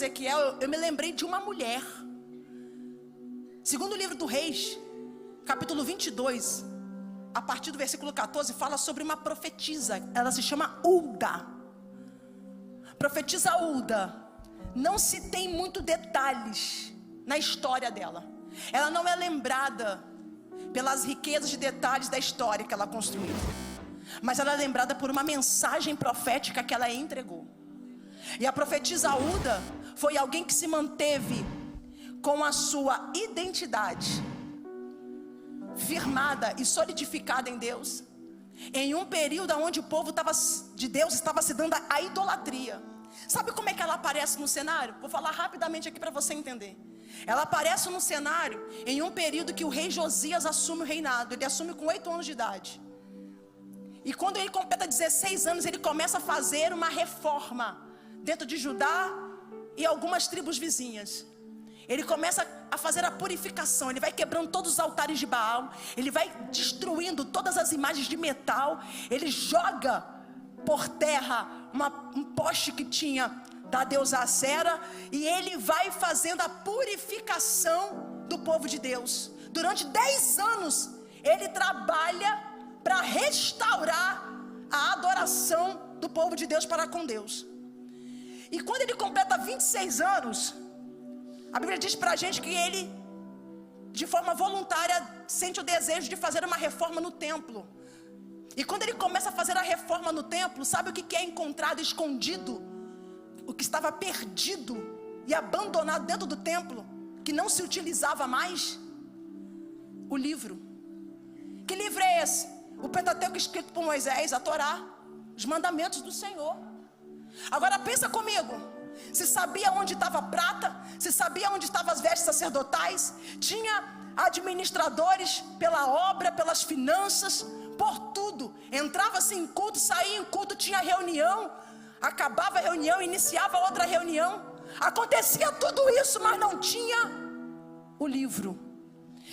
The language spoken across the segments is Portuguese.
Ezequiel, eu me lembrei de uma mulher. Segundo o livro do Reis, capítulo 22, a partir do versículo 14, fala sobre uma profetisa. Ela se chama Hulda. Profetisa Hulda. Não se tem muito detalhes na história dela. Ela não é lembrada pelas riquezas de detalhes da história que ela construiu, mas ela é lembrada por uma mensagem profética que ela entregou. E a profetisa Hulda foi alguém que se manteve com a sua identidade firmada e solidificada em Deus, em um período onde o povo de Deus estava se dando a idolatria. Sabe como é que ela aparece no cenário? Vou falar rapidamente aqui para você entender. Ela aparece no cenário em um período que o rei Josias assume o reinado. Ele assume com 8 anos de idade. E quando ele completa 16 anos, ele começa a fazer uma reforma dentro de Judá e algumas tribos vizinhas. Ele começa a fazer a purificação. Ele vai quebrando todos os altares de Baal. Ele vai destruindo todas as imagens de metal. Ele joga por terra um poste que tinha da deusa Acera. E ele vai fazendo a purificação do povo de Deus. Durante 10 anos ele trabalha para restaurar a adoração do povo de Deus para com Deus. E quando ele completa 26 anos, a Bíblia diz para a gente que ele, de forma voluntária, sente o desejo de fazer uma reforma no templo. E quando ele começa a fazer a reforma no templo, sabe o que é encontrado escondido? O que estava perdido e abandonado dentro do templo, que não se utilizava mais? O livro. Que livro é esse? O Pentateuco escrito por Moisés, a Torá, os mandamentos do Senhor. Agora pensa comigo. Se sabia onde estava a prata, se sabia onde estavam as vestes sacerdotais, tinha administradores pela obra, pelas finanças, por tudo. Entrava-se em culto, saía em culto, tinha reunião, acabava a reunião, iniciava outra reunião. Acontecia tudo isso, mas não tinha o livro.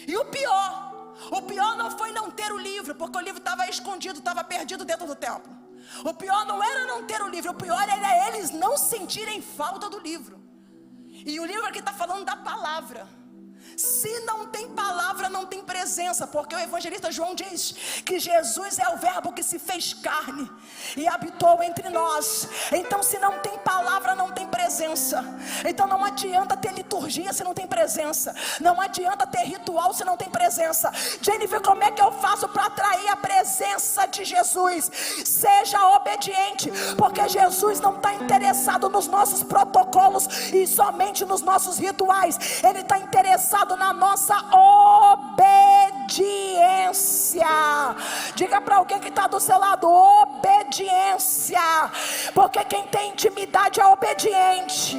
E o pior não foi não ter o livro, porque o livro estava escondido, estava perdido dentro do templo. O pior não era não ter o livro, o pior era eles não sentirem falta do livro. E o livro aqui está falando da palavra. Se não tem palavra, não tem presença, porque o evangelista João diz que Jesus é o verbo que se fez carne e habitou entre nós. Então se não tem palavra, não tem presença. Então não adianta ter liturgia se não tem presença. Não adianta ter ritual se não tem presença. Jennifer, como é que eu faço para atrair a presença de Jesus? Seja obediente, porque Jesus não está interessado nos nossos protocolos e somente nos nossos rituais. Ele está interessado na nossa obediência. Diga para alguém que está do seu lado: obediência. Porque quem tem intimidade é obediente.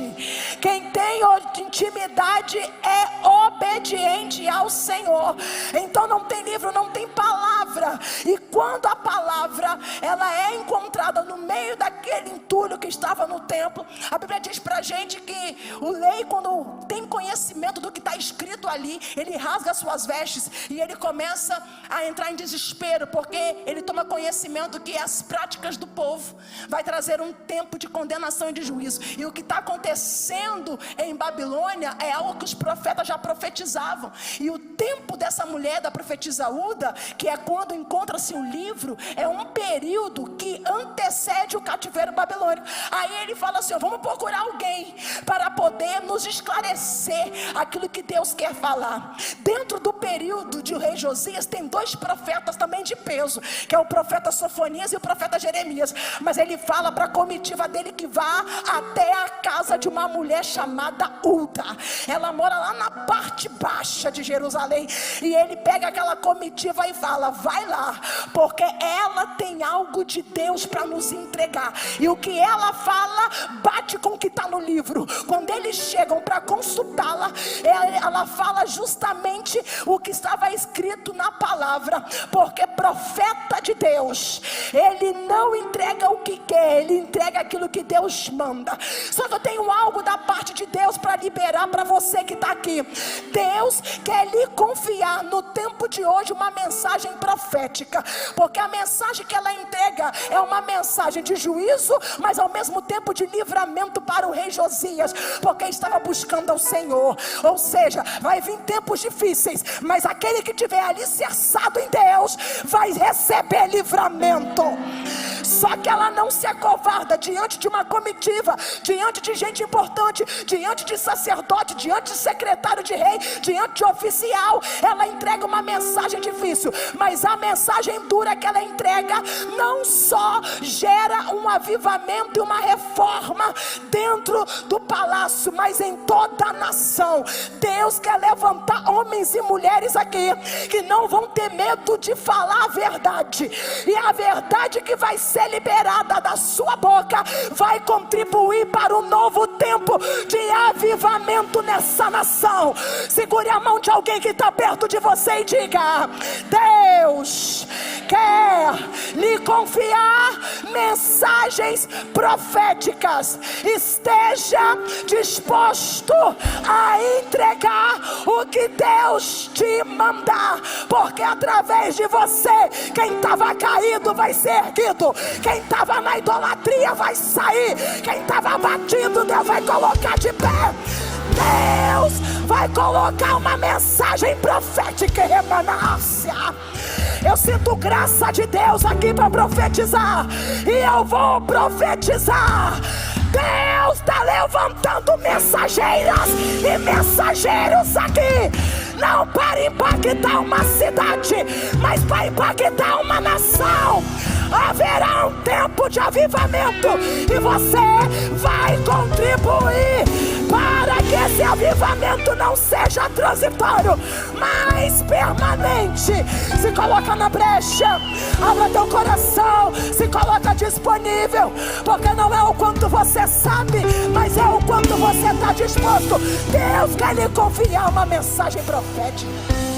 Quem tem intimidade é obediente ao Senhor. Então não tem livro, não tem palavra. E quando a palavra ela é encontrada no meio daquele entulho que estava no templo, a Bíblia diz para a gente que o rei, quando tem conhecimento do que está escrito ali, ele rasga suas vestes e ele começa a entrar em desespero, porque ele toma conhecimento que as práticas do povo vai trazer um tempo de condenação e de juízo. E o que está acontecendo em Babilônia é algo que os profetas já profetizavam. E o tempo dessa mulher, da profetisa Hulda, que é quando encontra-se um livro, é um período que antecede o cativeiro babilônico. Aí ele fala assim: vamos procurar alguém para poder nos esclarecer aquilo que Deus quer falar. Dentro do período de o rei Josias tem 2 profetas também de peso, que é o profeta Sofonias e o profeta Jeremias. Mas ele fala para a comitiva dele que vá até a casa de uma mulher chamada Hulda. Ela mora lá na parte baixa de Jerusalém. E ele pega aquela comitiva e fala: vai lá, porque ela tem algo de Deus para nos entregar. E o que ela fala bate com o que está no livro. Quando eles chegam para consultá-la, ela fala justamente o que estava escrito na palavra, porque profeta de Deus, ele não entrega o que quer, ele entrega aquilo que Deus manda. Só que eu tenho algo da parte de Deus para liberar liberar para você que está aqui. Deus quer lhe confiar no tempo de hoje uma mensagem profética, porque a mensagem que ela entrega é uma mensagem de juízo, mas ao mesmo tempo de livramento para o rei Josias, porque estava buscando ao Senhor. Ou seja, vai vir tempos difíceis, mas aquele que tiver alicerçado em Deus vai receber livramento. Só que ela não se acovarda diante de uma comitiva, diante de gente importante, diante de sacerdote, diante de secretário de rei, diante de oficial. Ela entrega uma mensagem difícil, mas a mensagem dura que ela entrega não só gera um avivamento e uma reforma dentro do palácio, mas em toda a nação. Deus quer levantar homens e mulheres aqui que não vão ter medo de falar a verdade, e a verdade que vai ser liberada da sua boca vai contribuir para um novo tempo de avivamento nessa nação. Segure a mão de alguém que está perto de você e diga: Deus quer lhe confiar mensagens proféticas. Esteja disposto a entregar o que Deus te mandar, porque através de você, quem estava caído vai ser erguido, quem estava na idolatria vai sair, quem estava abatido, Deus vai colocar de pé. Deus vai colocar uma mensagem profética em Emanácia. Eu sinto graça de Deus aqui para profetizar, e eu vou profetizar. Deus está levantando mensageiras e mensageiros aqui, não para impactar uma cidade, mas para impactar uma nação. Haverá um tempo de avivamento e você vai contribuir para que esse avivamento não seja transitório, mas permanente. Se coloca na brecha, abra teu coração, se coloca disponível, porque não é o quanto você sabe, mas é o quanto você está disposto. Deus quer lhe confiar uma mensagem profética.